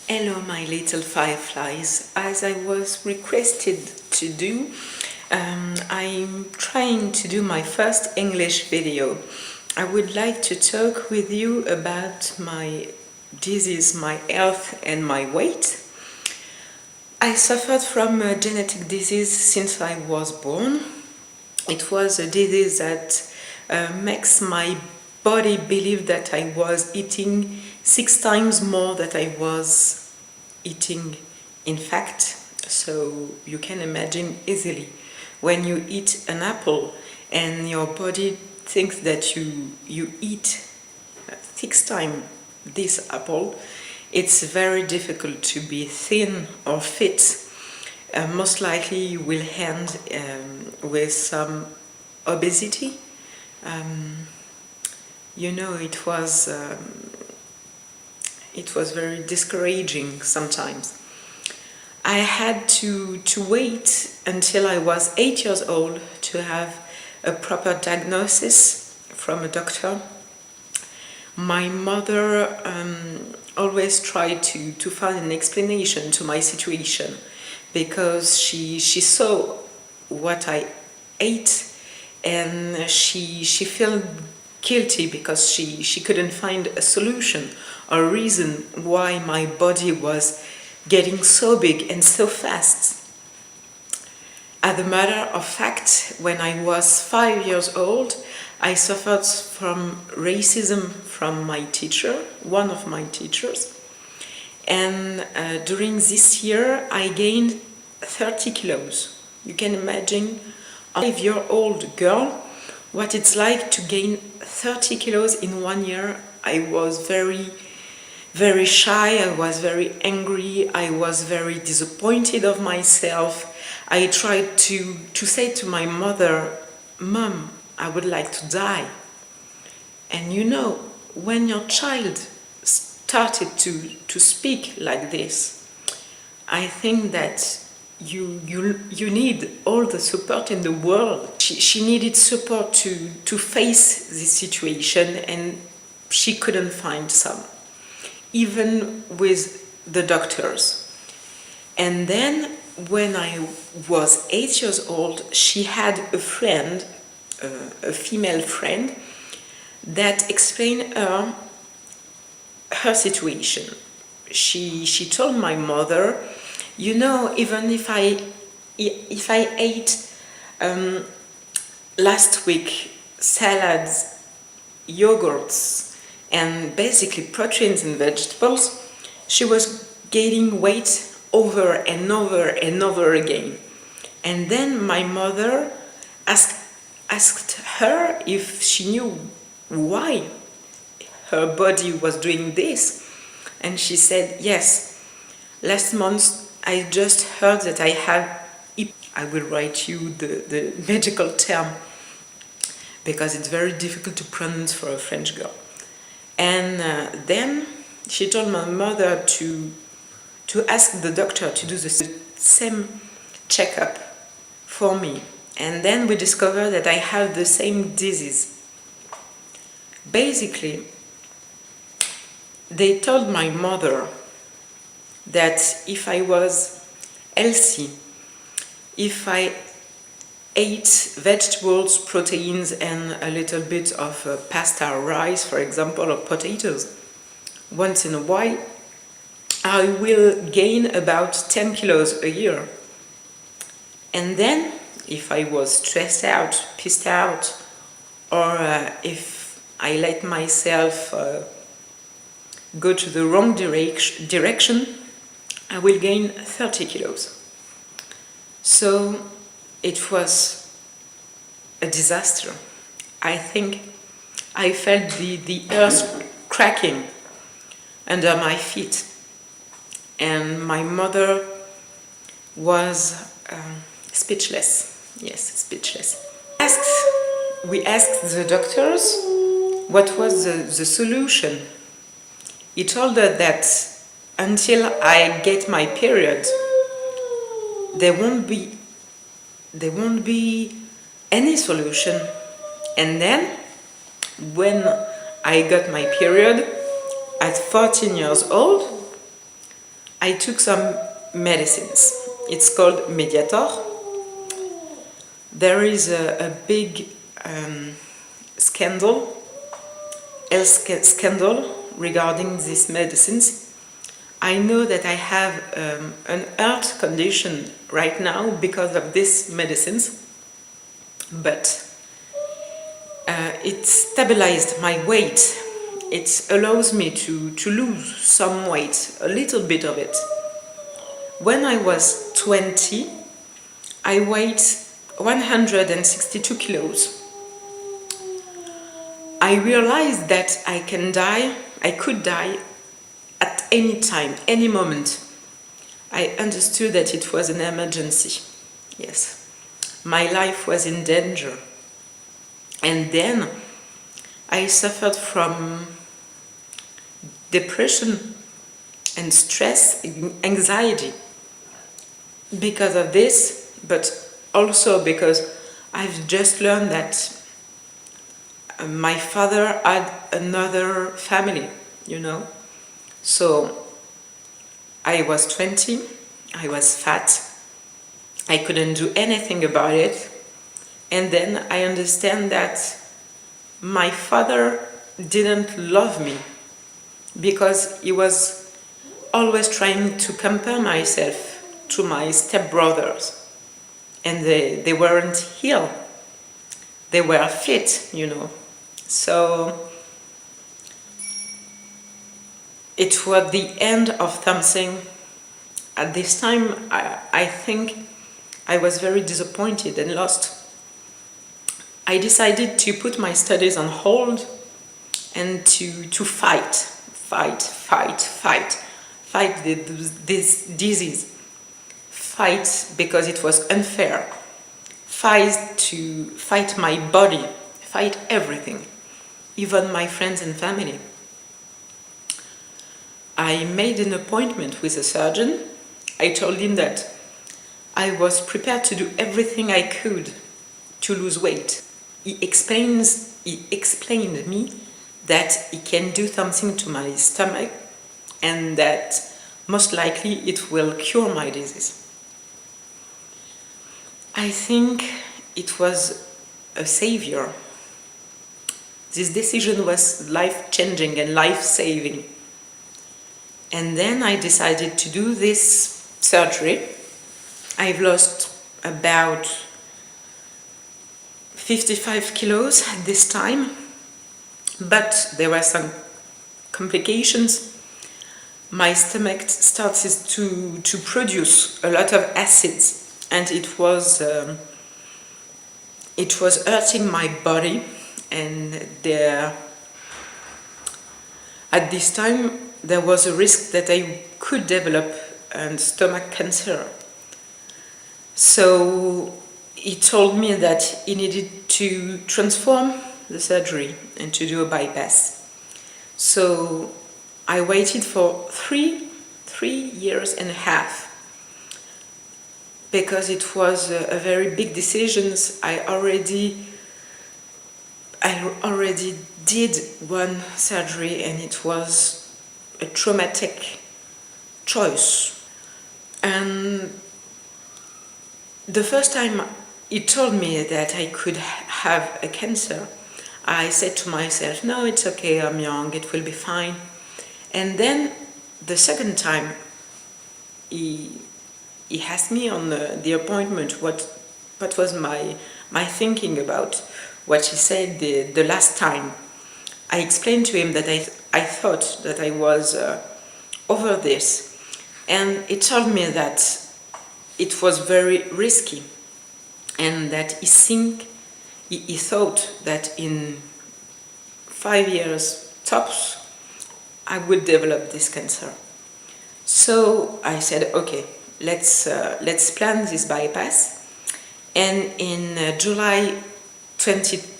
Hello my little fireflies. As I was requested to do, I'm trying to do my first English video. I would like to talk with you about my disease, my health and my weight. I suffered from a genetic disease since I was born. It was a disease that makes my body believe that I was eating 6 times more than I was eating in fact. So you can imagine easily when you eat an apple and your body thinks that you eat 6 times this apple, it's very difficult to be thin or fit. Most likely you will end with some obesity. It was very discouraging sometimes. I had to wait until I was 8 years old to have a proper diagnosis from a doctor. My mother always tried to find an explanation to my situation, because she saw what I ate and she felt guilty because she couldn't find a solution or reason why my body was getting so big and so fast. As a matter of fact, when I was 5 years old, I suffered from racism from my teacher, one of my teachers. And during this year, I gained 30 kilos. You can imagine a 5-year-old girl what it's like to gain 30 kilos in 1 year. I was very, very shy, I was very angry, I was very disappointed of myself. I tried to say to my mother, "Mom, I would like to die." And you know, when your child started to speak like this, I think that you need all the support in the world. She needed support to face this situation, and she couldn't find some, even with the doctors. And then when I was 8 years old, she had a friend, a female friend, that explained her situation. She told my mother, "You know, even if I ate last week salads, yogurts, and basically proteins and vegetables, she was gaining weight over and over and over again." And then my mother asked her if she knew why her body was doing this. And she said, "Yes, last month I just heard that I have," I will write you the medical term because it's very difficult to pronounce for a French girl. And then she told my mother to ask the doctor to do the same checkup for me. And then we discovered that I have the same disease. Basically, they told my mother that if I was healthy, if I ate vegetables, proteins, and a little bit of pasta or rice, for example, or potatoes, once in a while, I will gain about 10 kilos a year. And then, if I was stressed out, pissed out, or if I let myself go to the wrong direction, I will gain 30 kilos. So it was a disaster. I think I felt the earth cracking under my feet. And my mother was speechless. Yes, speechless. We asked the doctors what was the solution. He told her that until I get my period, there won't be any solution. And then, when I got my period at 14 years old, I took some medicines. It's called Mediator. There is a big scandal, health scandal regarding these medicines. I know that I have an heart condition right now because of these medicines, but it stabilized my weight. It allows me to lose some weight, a little bit of it. When I was 20, I weighed 162 kilos. I realized that I could die at any time, any moment. I understood that it was an emergency. Yes, my life was in danger. And then I suffered from depression and stress, anxiety because of this, but also because I've just learned that my father had another family, So I was 20, I was fat, I couldn't do anything about it. And then I understand that my father didn't love me because he was always trying to compare myself to my stepbrothers. And they weren't healed. They were fit, So it was the end of something. At this time, I think I was very disappointed and lost. I decided to put my studies on hold and to fight this disease. Fight because it was unfair. Fight my body, fight everything, even my friends and family. I made an appointment with a surgeon. I told him that I was prepared to do everything I could to lose weight. He explained me that he can do something to my stomach and that most likely it will cure my disease. I think it was a savior. This decision was life-changing and life-saving. And then I decided to do this surgery. I've lost about 55 kilos at this time, but there were some complications. My stomach started to produce a lot of acids, and it was hurting my body. And at this time there was a risk that I could develop stomach cancer. So he told me that he needed to transform the surgery and to do a bypass. So I waited for three years and a half because it was a very big decision. I already did one surgery and it was a traumatic choice. And the first time he told me that I could have a cancer, I said to myself, no, it's okay, I'm young, it will be fine. And then the second time he asked me on the appointment what was my thinking about what he said the last time. I explained to him that I thought that I was over this, and he told me that it was very risky and that he thought that in 5 years tops I would develop this cancer. So I said, okay, let's plan this bypass. And in July 2013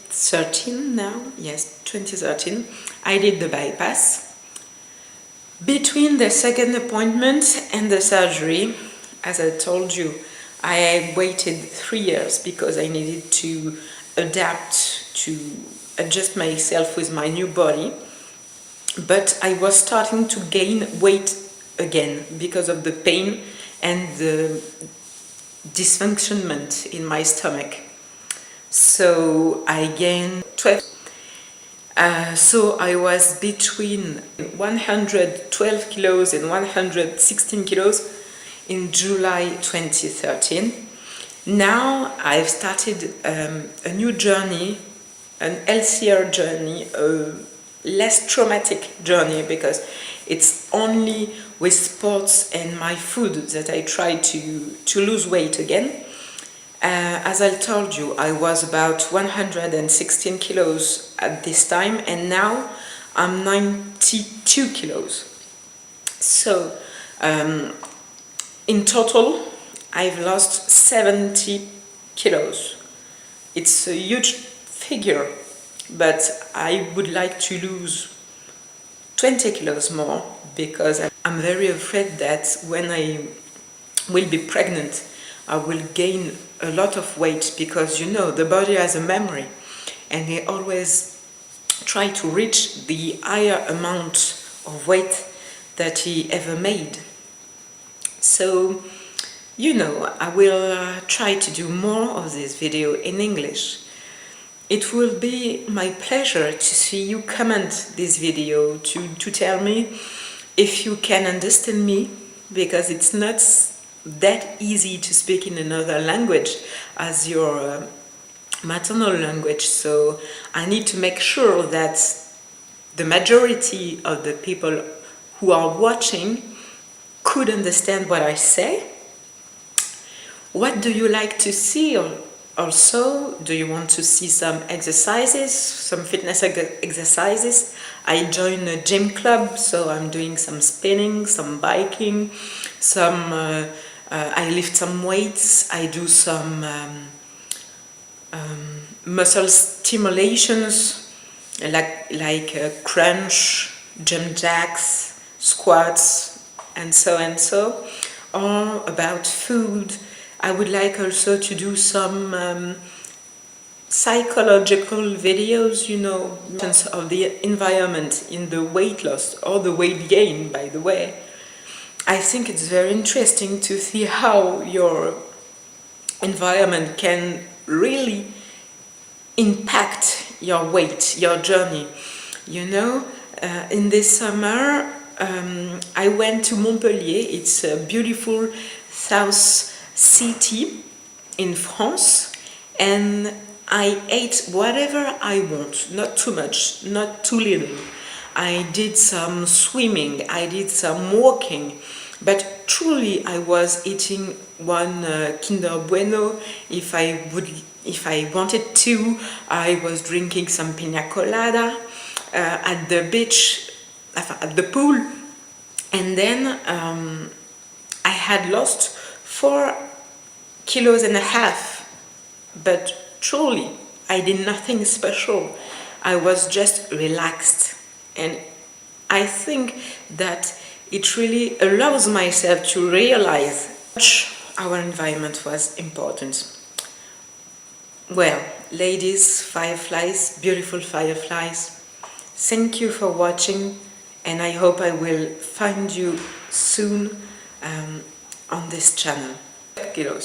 2013, I did the bypass. Between the second appointment and the surgery, as I told you, I waited 3 years because I needed to adapt, to adjust myself with my new body. But I was starting to gain weight again because of the pain and the dysfunctionment in my stomach. So I gained 12. So I was between 112 kilos and 116 kilos in July 2013. Now I've started a new journey, an healthier journey, a less traumatic journey, because it's only with sports and my food that I try to lose weight again. As I told you, I was about 116 kilos at this time, and now I'm 92 kilos. So in total, I've lost 70 kilos. It's a huge figure, but I would like to lose 20 kilos more, because I'm very afraid that when I will be pregnant, I will gain a lot of weight, because you know the body has a memory and they always try to reach the higher amount of weight that he ever made. So you know, I will try to do more of this video in English. It will be my pleasure to see you comment this video, to tell me if you can understand me, because it's not that easy to speak in another language as your maternal language. So I need to make sure that the majority of the people who are watching could understand what I say. What do you like to see? Also, do you want to see some exercises, some fitness exercises? I joined a gym club, so I'm doing some spinning, some biking, I lift some weights, I do some muscle stimulations like crunch, jump jacks, squats, and so. Or about food. I would like also to do some psychological videos, you know, of the environment in the weight loss or the weight gain, by the way. I think it's very interesting to see how your environment can really impact your weight, your journey. You know, in this summer, I went to Montpellier. It's a beautiful south city in France, and I ate whatever I want, not too much, not too little. I did some swimming, I did some walking, but truly I was eating one Kinder Bueno if I wanted to. I was drinking some pina colada at the beach, at the pool, and then I had lost 4.5 kilos, but truly I did nothing special. I was just relaxed, and I think that it really allows myself to realize how much our environment was important. Well, ladies, fireflies, beautiful fireflies, thank you for watching, and I hope I will find you soon on this channel. Kilos.